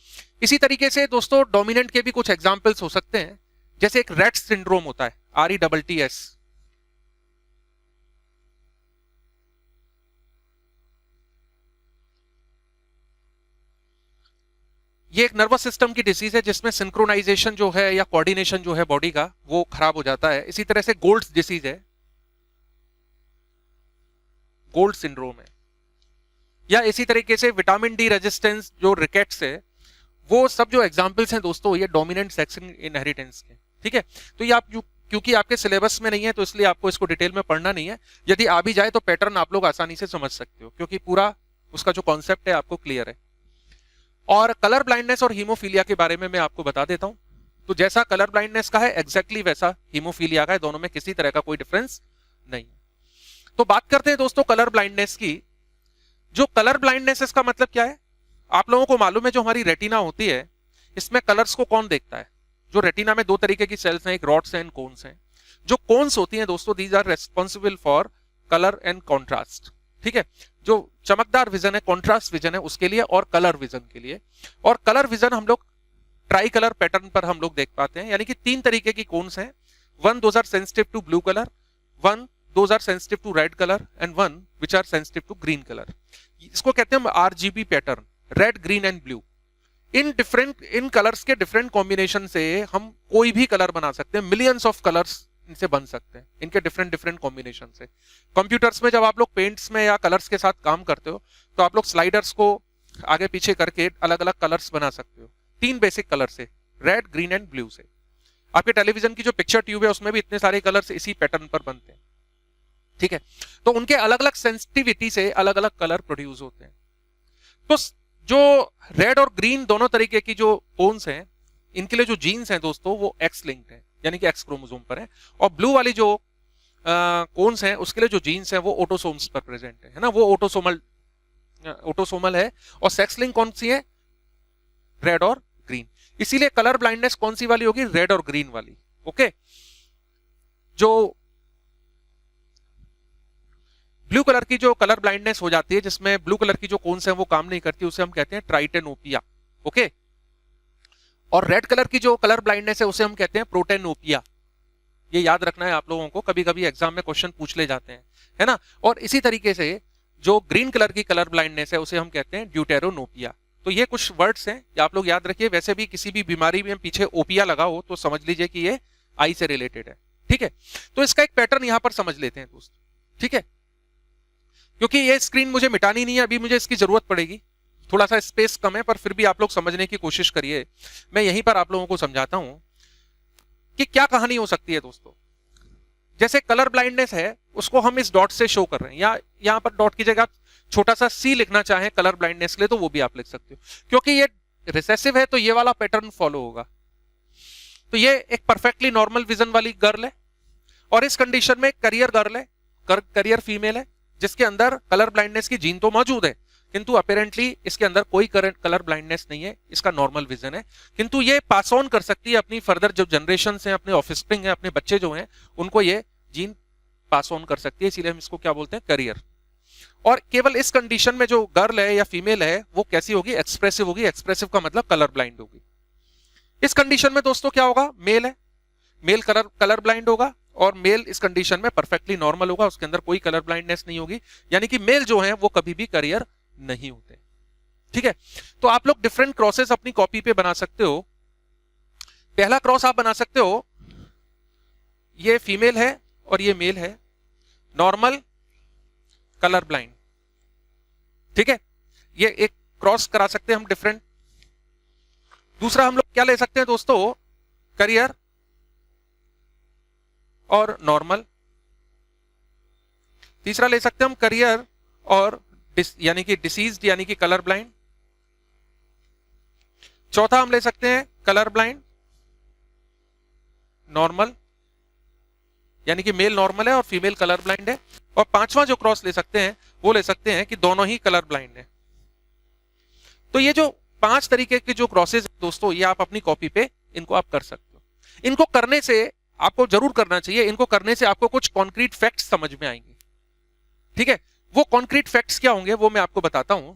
इसी तरीके से दोस्तों डोमिनेंट के भी कुछ एग्जांपल्स हो सकते हैं, जैसे एक रेट सिंड्रोम होता है, RETTS, ये एक नर्वस सिस्टम की डिसीज है जिसमें सिंक्रोनाइजेशन जो है या कोऑर्डिनेशन जो है बॉडी का वो खराब हो जाता है। इसी तरह से गोल्ड्स डिसीज है, गोल्ड सिंड्रोम है, या इसी तरीके से विटामिन डी रेजिस्टेंस जो रिकेट्स है, वो सब जो एग्जांपल्स हैं दोस्तों ये डोमिनेंट सेक्स इनहेरिटेंस के, ठीक है। तो ये आप क्योंकि आपके सिलेबस में नहीं है तो इसलिए आपको इसको डिटेल में पढ़ना नहीं है। यदि आ भी जाए तो पैटर्न आप लोग आसानी से समझ सकते हो क्योंकि पूरा उसका जो कॉन्सेप्ट है आपको क्लियर है। और कलर ब्लाइंडनेस और हीमोफीलिया के बारे में मैं आपको बता देता हूं। तो जैसा कलर ब्लाइंडनेस का है एग्जैक्टली वैसा हीमोफीलिया का है, दोनों में किसी तरह का कोई डिफरेंस नहीं है। तो बात करते हैं दोस्तों कलर ब्लाइंडनेस की। जो कलर ब्लाइंडनेस इसका मतलब क्या है? आप लोगों को मालूम है जो हमारी रेटिना होती है इसमें कलर्स को कौन देखता है? जो रेटिना में दो तरीके की सेल्स हैं, एक रॉड्स एंड कोन्स हैं। जो कोन्स होती हैं दोस्तों, these are responsible for colour and contrast, ठीक है। जो चमकदार विजन है, कॉन्ट्रास्ट विजन है उसके लिए, और कलर विजन के लिए। और कलर विजन हम लोग ट्राई कलर पैटर्न पर हम लोग देख पाते हैं, यानी कि तीन तरीके की कोन्स हैं। One those are sensitive to blue colour, one those are sensitive to red colour, and one which are sensitive to green colour. इसको कहते हैं RGB pattern, red green and blue. इन कलर्स के डिफरेंट कॉम्बिनेशन से हम कोई भी colour बना सकते हैं, मिलियंस ऑफ कलर्स इनसे बन सकते हैं, इनके डिफरेंट कॉम्बिनेशन से। कंप्यूटर्स में जब आप लोग पेंट्स में या कलर्स के साथ काम करते हो तो आप लोग स्लाइडर्स को आगे पीछे करके अलग अलग कलर्स बना सकते हो, तीन बेसिक कलर से, रेड ग्रीन एंड ब्लू से। आपके टेलीविजन की जो पिक्चर ट्यूब है उसमें भी इतने सारे कलर्स इसी पैटर्न पर बनते हैं, ठीक है। तो उनके अलग अलग सेंसिटिविटी से अलग अलग कलर प्रोड्यूस होते हैं। तो जो रेड और ग्रीन दोनों तरीके की जो कोन्स हैं, इनके लिए जो जीन्स हैं दोस्तों वो एक्स लिंक्ड है, यानी कि एक्स क्रोमोसोम पर है। और ब्लू वाली जो कोन्स हैं उसके लिए जो जीन्स हैं वो ऑटोसोम्स पर प्रेजेंट है ना, वो ऑटोसोमल है। और सेक्स लिंक कौन सी है? रेड और ग्रीन। इसीलिए कलर ब्लाइंडनेस कौन सी वाली होगी? रेड और ग्रीन वाली, ओके। जो ब्लू कलर की जो कलर ब्लाइंडनेस हो जाती है, जिसमें ब्लू कलर की जो कोन्स हैं वो काम नहीं करती, उसे हम कहते हैं ट्राइटेनोपिया, ओके। और रेड कलर की जो कलर ब्लाइंडनेस है उसे हम कहते हैं प्रोटेनोपिया। ये याद रखना है आप लोगों को, कभी कभी एग्जाम में क्वेश्चन पूछ ले जाते हैं, है ना। और इसी तरीके से जो ग्रीन कलर की कलर ब्लाइंडनेस है उसे हम कहते हैं ड्यूटेरोनोपिया। तो ये कुछ वर्ड्स हैं, ये आप लोग याद रखिए। वैसे भी किसी भी बीमारी में पीछे ओपिया लगा हो तो समझ लीजिए कि ये आई से रिलेटेड है, ठीक है। तो इसका एक पैटर्न यहां पर समझ लेते हैं दोस्त, ठीक है। क्योंकि ये स्क्रीन मुझे मिटानी नहीं है, अभी मुझे इसकी जरूरत पड़ेगी, थोड़ा सा स्पेस कम है, पर फिर भी आप लोग समझने की कोशिश करिए। मैं यहीं पर आप लोगों को समझाता हूं कि क्या कहानी हो सकती है दोस्तों। जैसे कलर ब्लाइंडनेस है उसको हम इस डॉट से शो कर रहे हैं, या यहां पर डॉट की जगह छोटा सा C लिखना चाहें कलर ब्लाइंडनेस के लिए तो वो भी आप लिख सकते हो। क्योंकि ये रिसेसिव है तो ये वाला पैटर्न फॉलो होगा। तो ये एक परफेक्टली नॉर्मल विजन वाली गर्ल है, और इस कंडीशन में करियर गर्ल है, करियर फीमेल है, जिसके अंदर कलर ब्लाइंडनेस की जीन तो मौजूद है, किंतु अपेरेंटली इसके अंदर कोई कलर ब्लाइंडनेस नहीं है, इसका नॉर्मल विजन है, किंतु ये पास ऑन कर सकती है अपनी फर्दर जो जनरेशन है, अपने ऑफस्प्रिंग है, अपने बच्चे जो हैं उनको ये जीन पास ऑन कर सकती है, इसीलिए हम इसको क्या बोलते हैं, करियर। और केवल इस कंडीशन में जो गर्ल है या फीमेल है वो कैसी होगी, एक्सप्रेसिव होगी। एक्सप्रेसिव का मतलब कलर ब्लाइंड होगी। इस कंडीशन में दोस्तों क्या होगा, मेल है, मेल कलर ब्लाइंड होगा, और मेल इस कंडीशन में परफेक्टली नॉर्मल होगा, उसके अंदर कोई कलर ब्लाइंडनेस नहीं होगी, यानी कि मेल जो है वो कभी भी करियर नहीं होते। ठीक है, तो आप लोग डिफरेंट क्रॉसेस अपनी कॉपी पे बना सकते हो। पहला क्रॉस आप बना सकते हो, ये फीमेल है और ये मेल है, नॉर्मल कलर ब्लाइंड। ठीक है, ये एक क्रॉस करा सकते हैं हम डिफरेंट। दूसरा हम लोग क्या ले सकते हैं दोस्तों, करियर और नॉर्मल। तीसरा ले सकते हैं हम करियर और यानी कि डिसीज्ड यानी कि कलर ब्लाइंड। चौथा हम ले सकते हैं कलर ब्लाइंड नॉर्मल, यानी कि मेल नॉर्मल है और फीमेल कलर ब्लाइंड है। और पांचवा जो क्रॉस ले सकते हैं वो ले सकते हैं कि दोनों ही कलर ब्लाइंड है। तो ये जो 5 तरीके के जो क्रॉसेस दोस्तों, ये आप अपनी कॉपी पे इनको आप कर सकते हो। इनको करने से आपको जरूर करना चाहिए, इनको करने से आपको कुछ कॉन्क्रीट फैक्ट्स समझ में आएंगे। ठीक है, वो कॉन्क्रीट फैक्ट्स क्या होंगे वो मैं आपको बताता हूं।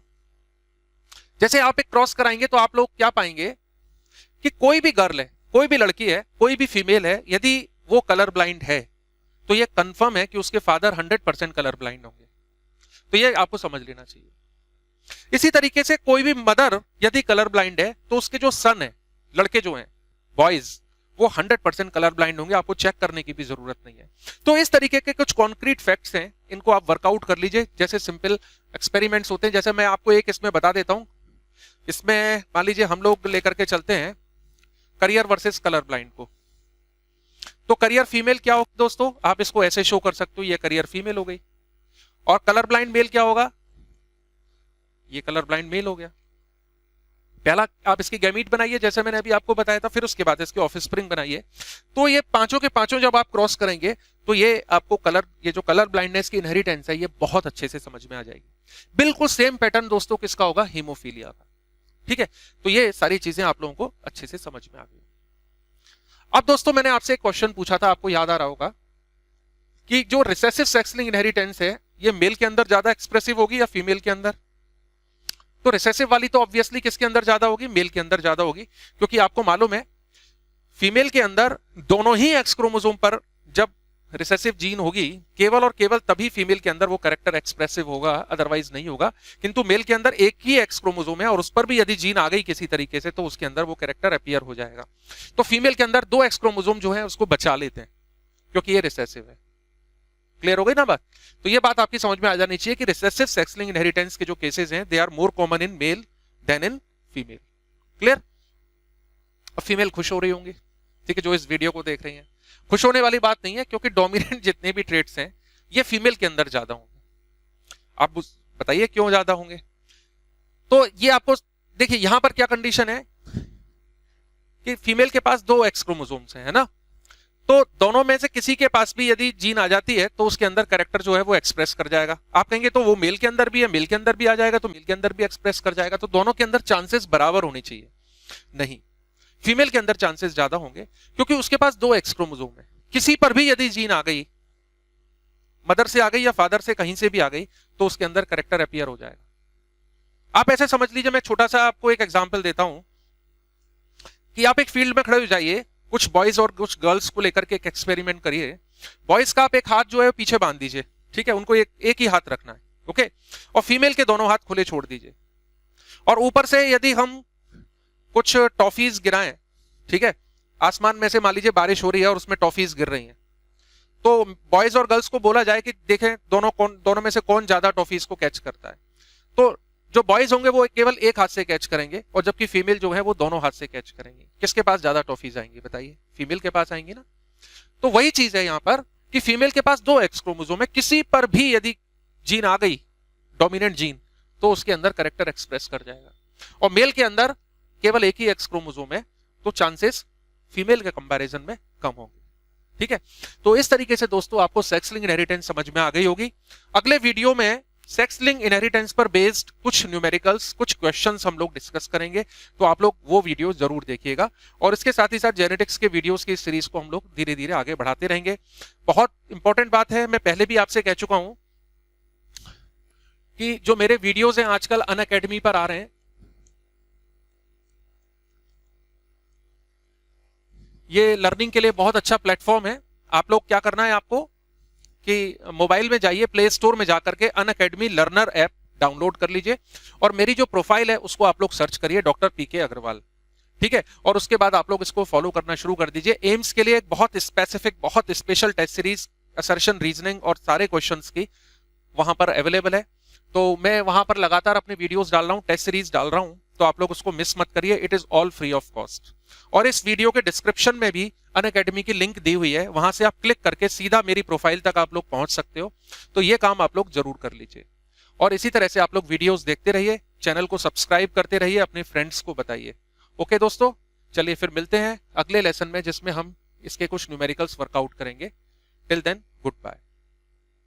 जैसे आप एक क्रॉस कराएंगे तो आप लोग क्या पाएंगे कि कोई भी गर्ल है, कोई भी लड़की है, कोई भी फीमेल है, यदि वो कलर ब्लाइंड है तो ये कंफर्म है कि उसके फादर 100% कलर ब्लाइंड होंगे। तो ये आपको समझ लेना चाहिए। इसी तरीके से कोई भी मदर यदि कलर ब्लाइंड है तो उसके जो सन है, लड़के जो हैं, बॉयज, वो 100% कलर ब्लाइंड होंगे, आपको चेक करने की भी जरूरत नहीं है। तो इस तरीके के कुछ कॉन्क्रीट फैक्ट्स हैं, इनको आप वर्कआउट कर लीजिए। जैसे सिंपल एक्सपेरिमेंट्स होते हैं, जैसे मैं आपको एक इसमें बता देता हूं। इसमें मान लीजिए हम लोग लेकर के चलते हैं करियर वर्सेस कलर ब्लाइंड को। तो करियर फीमेल क्या होगा दोस्तों, आप इसको ऐसे शो कर सकते हो, ये करियर फीमेल हो गई। और कलर ब्लाइंड मेल क्या होगा, ये कलर ब्लाइंड मेल हो गया। पहला आप इसकी गैमीट बनाइए जैसे मैंने अभी आपको बताया था, फिर उसके बाद इसके ऑफस्प्रिंग बनाइए। तो ये पांचों के पांचों जब आप क्रॉस करेंगे तो ये आपको ये जो कलर ब्लाइंडनेस की इनहेरिटेंस है ये बहुत अच्छे से समझ में आ जाएगी। बिल्कुल सेम पैटर्न दोस्तों किसका होगा, हीमोफीलिया का। ठीक है, तो ये सारी चीजें आप लोगों को अच्छे से समझ में आ गई। अब दोस्तों मैंने आपसे एक क्वेश्चन पूछा था, आपको याद आ रहा होगा कि जो रिसेसिव सेक्स लिंक्ड इनहेरिटेंस है ये मेल के अंदर ज्यादा एक्सप्रेसिव होगी या फीमेल के अंदर। तो रिसेसिव वाली तो ऑब्वियसली किसके अंदर ज्यादा होगी, मेल के अंदर ज्यादा होगी, क्योंकि आपको मालूम है फीमेल के अंदर दोनों ही एक्स क्रोमोसोम पर जब रिसेसिव जीन होगी केवल और केवल तभी फीमेल के अंदर वो कैरेक्टर एक्सप्रेसिव होगा, अदरवाइज नहीं होगा। किंतु मेल के अंदर एक ही एक्स क्रोमोसोम है और उस पर भी यदि जीन आ गई किसी तरीके से तो उसके अंदर वो कैरेक्टर अपीयर हो जाएगा। तो फीमेल के अंदर 2 एक्स क्रोमोसोम जो है उसको बचा लेते हैं क्योंकि ये रिसेसिव है। क्लियर हो गई ना बात। तो ये बात आपकी समझ में आ जानी चाहिए कि रिसेसिव सेक्स लिंक्ड इनहेरिटेंस के जो केसेस हैं they are more common in male than in female. Clear. अब फीमेल खुश हो रही होंगी, ठीक है, जो इस वीडियो को देख रही हैं। खुश होने वाली बात नहीं है क्योंकि डोमिनेंट जितने भी ट्रेट्स हैं ये फीमेल के अंदर ज्यादा होंगे। आप बताइए क्यों ज्यादा होंगे। तो ये आपको देखिए यहां पर क्या कंडीशन है कि फीमेल के पास 2 एक्स क्रोमोसोम्स हैं, है ना। तो दोनों में से किसी के पास भी यदि जीन आ जाती है तो उसके अंदर कैरेक्टर जो है वो एक्सप्रेस कर जाएगा। आप कहेंगे तो वो मेल के अंदर भी है, मेल के अंदर भी आ जाएगा तो मेल के अंदर भी एक्सप्रेस कर जाएगा। तो दोनों के अंदर चांसेस बराबर होने चाहिए। नहीं, फीमेल के अंदर चांसेस ज्यादा होंगे क्योंकि उसके पास 2 एक्स क्रोमोसोम है। किसी पर भी यदि जीन आ गई, मदर से आ गई या फादर से कहीं से भी आ गई, तो उसके अंदर कैरेक्टर अपीयर हो जाएगा। आप ऐसे समझ लीजिए, मैं छोटा सा आपको एक एग्जांपल देता हूं कि आप एक फील्ड में खड़े हो जाइए, कुछ बॉयज और कुछ गर्ल्स को लेकर के एक एक्सपेरिमेंट करिए। बॉयज का आप एक हाथ जो है पीछे बांध दीजिए, ठीक है, उनको एक ही हाथ रखना है, ओके। और फीमेल के दोनों हाथ खुले छोड़ दीजिए। और ऊपर से यदि हम कुछ टॉफीज गिराएं, ठीक है, आसमान में से मान लीजिए बारिश हो रही है और उसमें टॉफीज गिर रही हैं, तो बॉयज और गर्ल्स को बोला जाए कि देखें दोनों में से कौन ज्यादा टॉफीज को कैच करता है। तो जो बॉयज होंगे वो केवल एक हाथ से कैच करेंगे और जबकि फीमेल जो है वो दोनों हाथ से कैच करेंगे। किसके पास ज्यादा टॉफीज आएंगी बताइए, फीमेल के पास आएंगी ना। तो वही चीज है यहां पर कि फीमेल के पास 2 एक्स क्रोमोसोम है, किसी पर भी यदि जीन आ गई, डोमिनेंट जीन, तो उसके अंदर कैरेक्टर एक्सप्रेस कर जाएगा। और मेल के अंदर केवल एक ही एक्स क्रोमोसोम है तो चांसेस फीमेल के कंपैरिजन में कम होंगे। ठीक है, तो इस तरीके से दोस्तों आपको सेक्स लिंक इनहेरिटेंस समझ में आ गई होगी। अगले वीडियो में सेक्स लिंक इनहेरिटेंस पर बेस्ड कुछ न्यूमेरिकल्स, कुछ क्वेश्चंस हम लोग डिस्कस करेंगे, तो आप लोग वो वीडियो जरूर देखिएगा। और इसके साथ ही साथ जेनेटिक्स के वीडियोस की सीरीज को हम लोग धीरे धीरे आगे बढ़ाते रहेंगे। बहुत इंपॉर्टेंट बात है, मैं पहले भी आपसे कह चुका हूं कि जो मेरे वीडियोस हैं आजकल अनअकैडमी पर आ रहे हैं, ये लर्निंग के लिए बहुत अच्छा प्लेटफॉर्म है। आप लोग क्या करना है आपको कि मोबाइल में जाइए, प्ले स्टोर में जाकर के अनअकैडमी लर्नर ऐप डाउनलोड कर लीजिए और मेरी जो प्रोफाइल है उसको आप लोग सर्च करिए, डॉक्टर पीके अग्रवाल। ठीक है, और उसके बाद आप लोग इसको फॉलो करना शुरू कर दीजिए। एम्स के लिए एक बहुत स्पेसिफिक, बहुत special test series, assertion, reasoning और सारे क्वेश्चंस की वहां पर अवेलेबल है। तो मैं वहां पर लगातार अपने वीडियोस डाल रहा हूं, टेस्ट सीरीज डाल रहा हूं, तो आप लोग उसको मिस मत करिए। It is all free of cost. और इस वीडियो के डिस्क्रिप्शन में भी अनअकैडमी की लिंक दी हुई है, वहां से आप क्लिक करके सीधा मेरी प्रोफाइल तक आप लोग पहुंच सकते हो। तो ये काम आप लोग जरूर कर लीजिए और इसी तरह से आप लोग वीडियोस देखते रहिए, चैनल को सब्सक्राइब करते रहिए, अपने फ्रेंड्स को बताइए। ओके दोस्तों, चलिए फिर मिलते हैं अगले लेसन में जिसमें हम इसके कुछ न्यूमेरिकल्स वर्कआउट करेंगे। Till then, good bye.